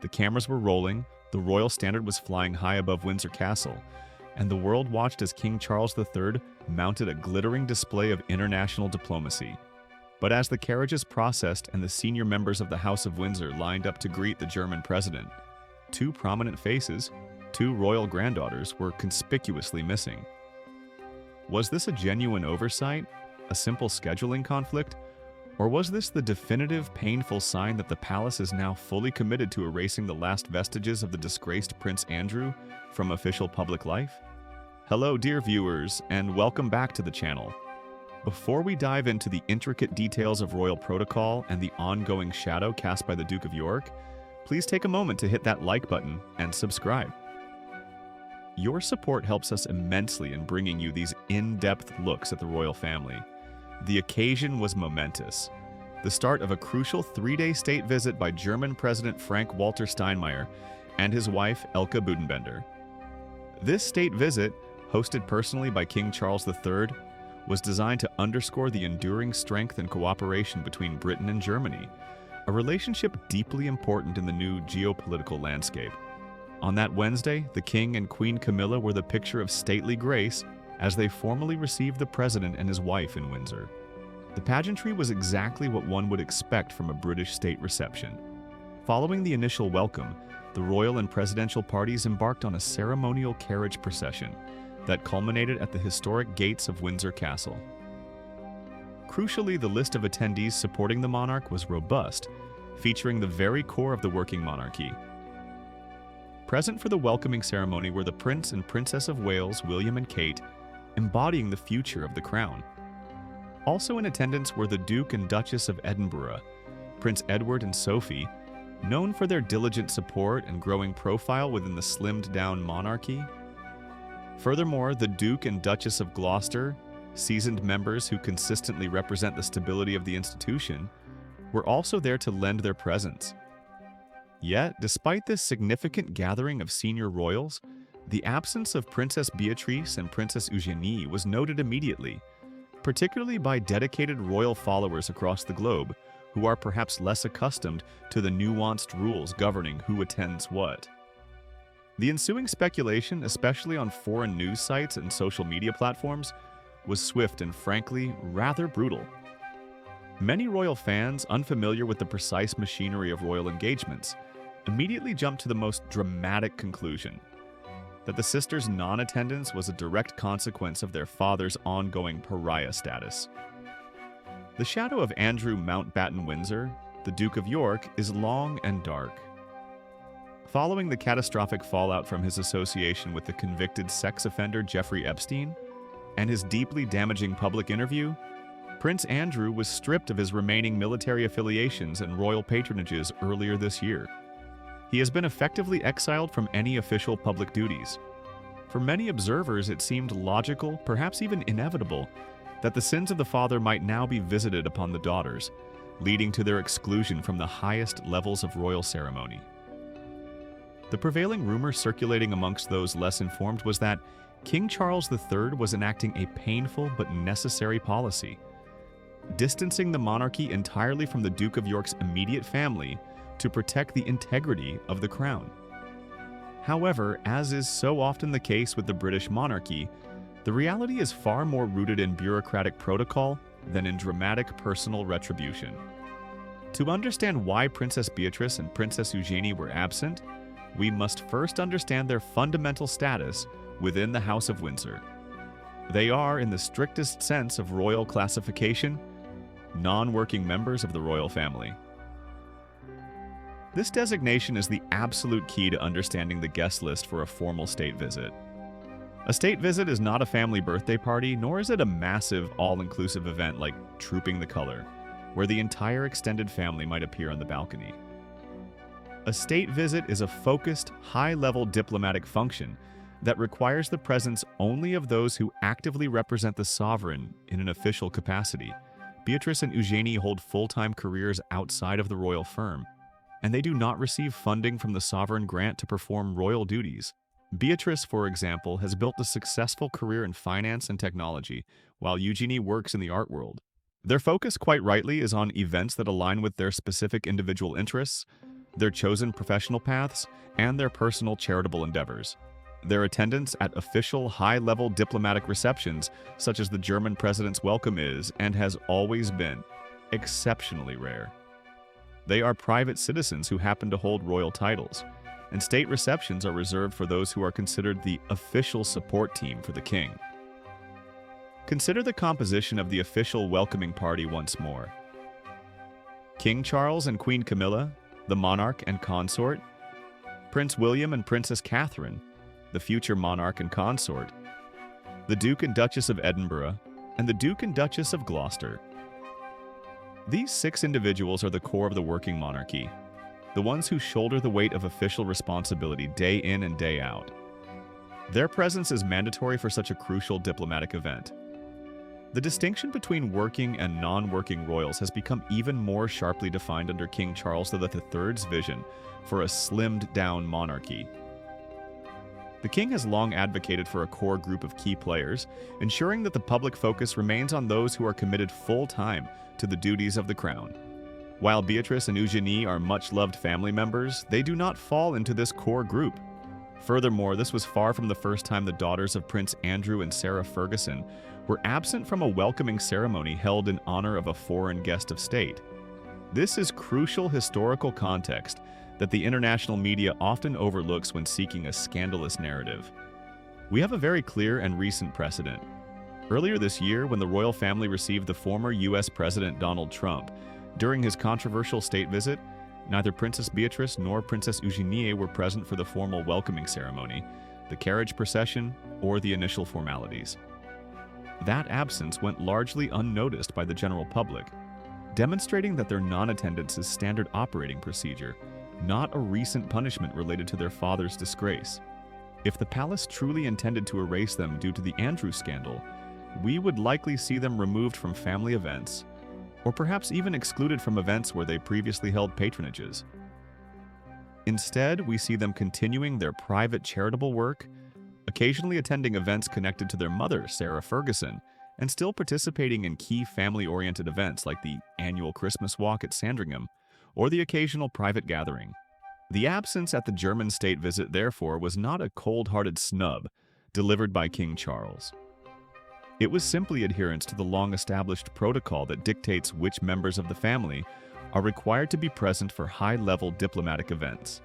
The cameras were rolling, the royal standard was flying high above Windsor Castle, and the world watched as King Charles III mounted a glittering display of international diplomacy. But as the carriages processed and the senior members of the House of Windsor lined up to greet the German president, two prominent faces, two royal granddaughters, were conspicuously missing. Was this a genuine oversight, a simple scheduling conflict, or was this the definitive, painful sign that the palace is now fully committed to erasing the last vestiges of the disgraced Prince Andrew from official public life? Hello, dear viewers, and welcome back to the channel. Before we dive into the intricate details of royal protocol and the ongoing shadow cast by the Duke of York, please take a moment to hit that like button and subscribe. Your support helps us immensely in bringing you these in-depth looks at the royal family. The occasion was momentous. The start of a crucial 3-day state visit by German President Frank-Walter Steinmeier and his wife Elke Budenbender. This state visit, hosted personally by King Charles III, was designed to underscore the enduring strength and cooperation between Britain and Germany, a relationship deeply important in the new geopolitical landscape. On that Wednesday, the King and Queen Camilla were the picture of stately grace as they formally received the president and his wife in Windsor. The pageantry was exactly what one would expect from a British state reception. Following the initial welcome, the royal and presidential parties embarked on a ceremonial carriage procession that culminated at the historic gates of Windsor Castle. Crucially, the list of attendees supporting the monarch was robust, featuring the very core of the working monarchy. Present for the welcoming ceremony were the Prince and Princess of Wales, William and Kate, embodying the future of the crown. Also in attendance were the Duke and Duchess of Edinburgh, Prince Edward and Sophie, known for their diligent support and growing profile within the slimmed-down monarchy. Furthermore, the Duke and Duchess of Gloucester, seasoned members who consistently represent the stability of the institution, were also there to lend their presence. Yet, despite this significant gathering of senior royals, the absence of Princess Beatrice and Princess Eugenie was noted immediately, particularly by dedicated royal followers across the globe who are perhaps less accustomed to the nuanced rules governing who attends what. The ensuing speculation, especially on foreign news sites and social media platforms, was swift and frankly rather brutal. Many royal fans, unfamiliar with the precise machinery of royal engagements, immediately jumped to the most dramatic conclusion: that the sisters' non-attendance was a direct consequence of their father's ongoing pariah status. The shadow of Andrew Mountbatten Windsor, the Duke of York, is long and dark. Following the catastrophic fallout from his association with the convicted sex offender Jeffrey Epstein and his deeply damaging public interview, Prince Andrew was stripped of his remaining military affiliations and royal patronages earlier this year. He has been effectively exiled from any official public duties. For many observers, it seemed logical, perhaps even inevitable, that the sins of the father might now be visited upon the daughters, leading to their exclusion from the highest levels of royal ceremony. The prevailing rumor circulating amongst those less informed was that King Charles III was enacting a painful but necessary policy, distancing the monarchy entirely from the Duke of York's immediate family to protect the integrity of the crown. However, as is so often the case with the British monarchy, the reality is far more rooted in bureaucratic protocol than in dramatic personal retribution. To understand why Princess Beatrice and Princess Eugenie were absent, we must first understand their fundamental status within the House of Windsor. They are, in the strictest sense of royal classification, non-working members of the royal family. This designation is the absolute key to understanding the guest list for a formal state visit. A state visit is not a family birthday party, nor is it a massive, all-inclusive event like Trooping the Color, where the entire extended family might appear on the balcony. A state visit is a focused, high-level diplomatic function that requires the presence only of those who actively represent the sovereign in an official capacity. Beatrice and Eugenie hold full-time careers outside of the royal firm, and they do not receive funding from the sovereign grant to perform royal duties. Beatrice, for example, has built a successful career in finance and technology, while Eugenie works in the art world. Their focus, quite rightly, is on events that align with their specific individual interests, their chosen professional paths, and their personal charitable endeavors. Their attendance at official high-level diplomatic receptions, such as the German president's welcome, is, and has always been, exceptionally rare. They are private citizens who happen to hold royal titles, and state receptions are reserved for those who are considered the official support team for the king. Consider the composition of the official welcoming party once more. King Charles and Queen Camilla, the monarch and consort, Prince William and Princess Catherine, the future monarch and consort, the Duke and Duchess of Edinburgh, and the Duke and Duchess of Gloucester. These 6 individuals are the core of the working monarchy, the ones who shoulder the weight of official responsibility day in and day out. Their presence is mandatory for such a crucial diplomatic event. The distinction between working and non-working royals has become even more sharply defined under King Charles III's vision for a slimmed-down monarchy. The king has long advocated for a core group of key players, ensuring that the public focus remains on those who are committed full-time to the duties of the crown. While Beatrice and Eugenie are much-loved family members, they do not fall into this core group. Furthermore, this was far from the first time the daughters of Prince Andrew and Sarah Ferguson were absent from a welcoming ceremony held in honor of a foreign guest of state. This is crucial historical context that the international media often overlooks when seeking a scandalous narrative. We have a very clear and recent precedent. Earlier this year, when the royal family received the former U.S. President Donald Trump, during his controversial state visit, neither Princess Beatrice nor Princess Eugenie were present for the formal welcoming ceremony, the carriage procession, or the initial formalities. That absence went largely unnoticed by the general public, demonstrating that their non-attendance is standard operating procedure, not a recent punishment related to their father's disgrace. If the palace truly intended to erase them due to the Andrew scandal, we would likely see them removed from family events, or perhaps even excluded from events where they previously held patronages. Instead, we see them continuing their private charitable work, occasionally attending events connected to their mother, Sarah Ferguson, and still participating in key family-oriented events like the annual Christmas walk at Sandringham or the occasional private gathering. The absence at the German state visit, therefore, was not a cold-hearted snub delivered by King Charles. It was simply adherence to the long-established protocol that dictates which members of the family are required to be present for high-level diplomatic events.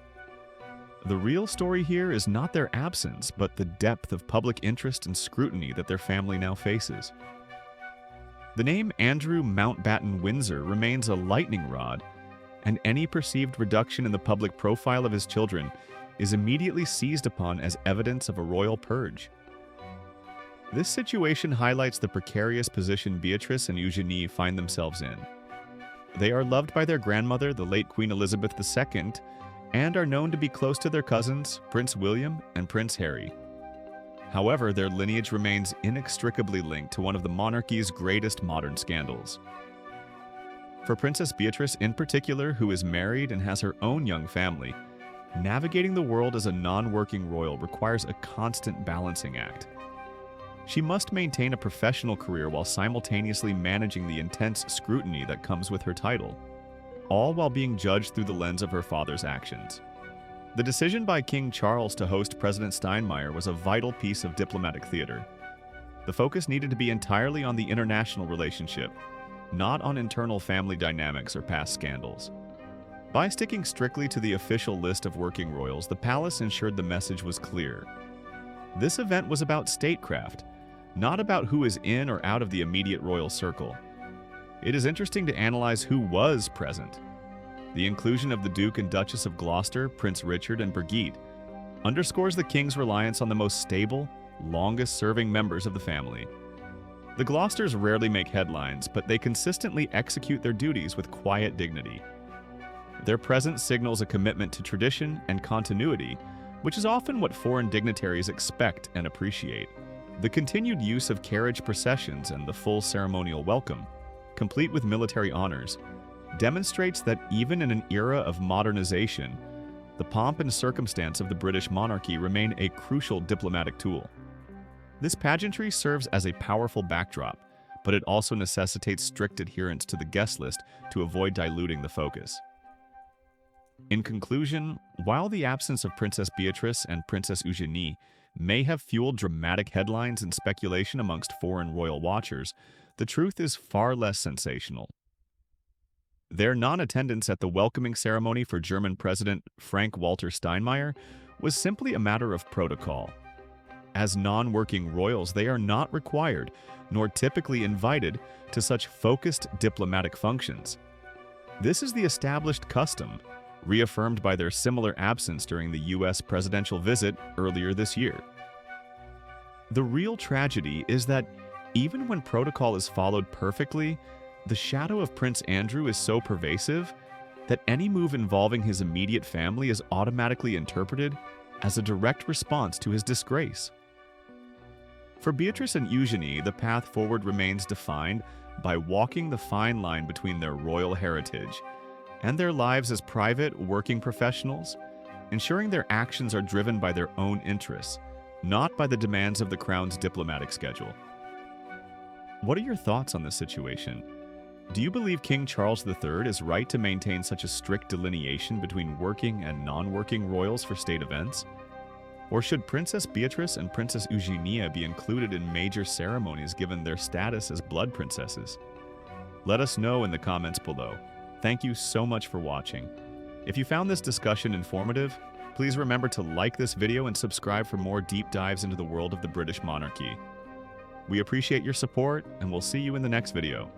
The real story here is not their absence, but the depth of public interest and scrutiny that their family now faces. The name Andrew Mountbatten Windsor remains a lightning rod, and any perceived reduction in the public profile of his children is immediately seized upon as evidence of a royal purge. This situation highlights the precarious position Beatrice and Eugenie find themselves in. They are loved by their grandmother, the late Queen Elizabeth II, and are known to be close to their cousins, Prince William and Prince Harry. However, their lineage remains inextricably linked to one of the monarchy's greatest modern scandals. For Princess Beatrice in particular, who is married and has her own young family, navigating the world as a non-working royal requires a constant balancing act. She must maintain a professional career while simultaneously managing the intense scrutiny that comes with her title, all while being judged through the lens of her father's actions. The decision by King Charles to host President Steinmeier was a vital piece of diplomatic theater. The focus needed to be entirely on the international relationship, not on internal family dynamics or past scandals. By sticking strictly to the official list of working royals, the palace ensured the message was clear. This event was about statecraft, not about who is in or out of the immediate royal circle. It is interesting to analyze who was present. The inclusion of the Duke and Duchess of Gloucester, Prince Richard, and Brigitte underscores the king's reliance on the most stable, longest-serving members of the family. The Gloucesters rarely make headlines, but they consistently execute their duties with quiet dignity. Their presence signals a commitment to tradition and continuity, which is often what foreign dignitaries expect and appreciate. The continued use of carriage processions and the full ceremonial welcome, complete with military honors, demonstrates that even in an era of modernization, the pomp and circumstance of the British monarchy remain a crucial diplomatic tool. This pageantry serves as a powerful backdrop, but it also necessitates strict adherence to the guest list to avoid diluting the focus. In conclusion, while the absence of Princess Beatrice and Princess Eugenie may have fueled dramatic headlines and speculation amongst foreign royal watchers, the truth is far less sensational. Their non-attendance at the welcoming ceremony for German President Frank-Walter Steinmeier was simply a matter of protocol. As non-working royals, they are not required, nor typically invited, to such focused diplomatic functions. This is the established custom, reaffirmed by their similar absence during the U.S. presidential visit earlier this year. The real tragedy is that even when protocol is followed perfectly, the shadow of Prince Andrew is so pervasive that any move involving his immediate family is automatically interpreted as a direct response to his disgrace. For Beatrice and Eugenie, the path forward remains defined by walking the fine line between their royal heritage and their lives as private working professionals, ensuring their actions are driven by their own interests, not by the demands of the Crown's diplomatic schedule. What are your thoughts on this situation? Do you believe King Charles III is right to maintain such a strict delineation between working and non-working royals for state events? Or should Princess Beatrice and Princess Eugenie be included in major ceremonies given their status as blood princesses? Let us know in the comments below. Thank you so much for watching. If you found this discussion informative, please remember to like this video and subscribe for more deep dives into the world of the British monarchy. We appreciate your support, and we'll see you in the next video.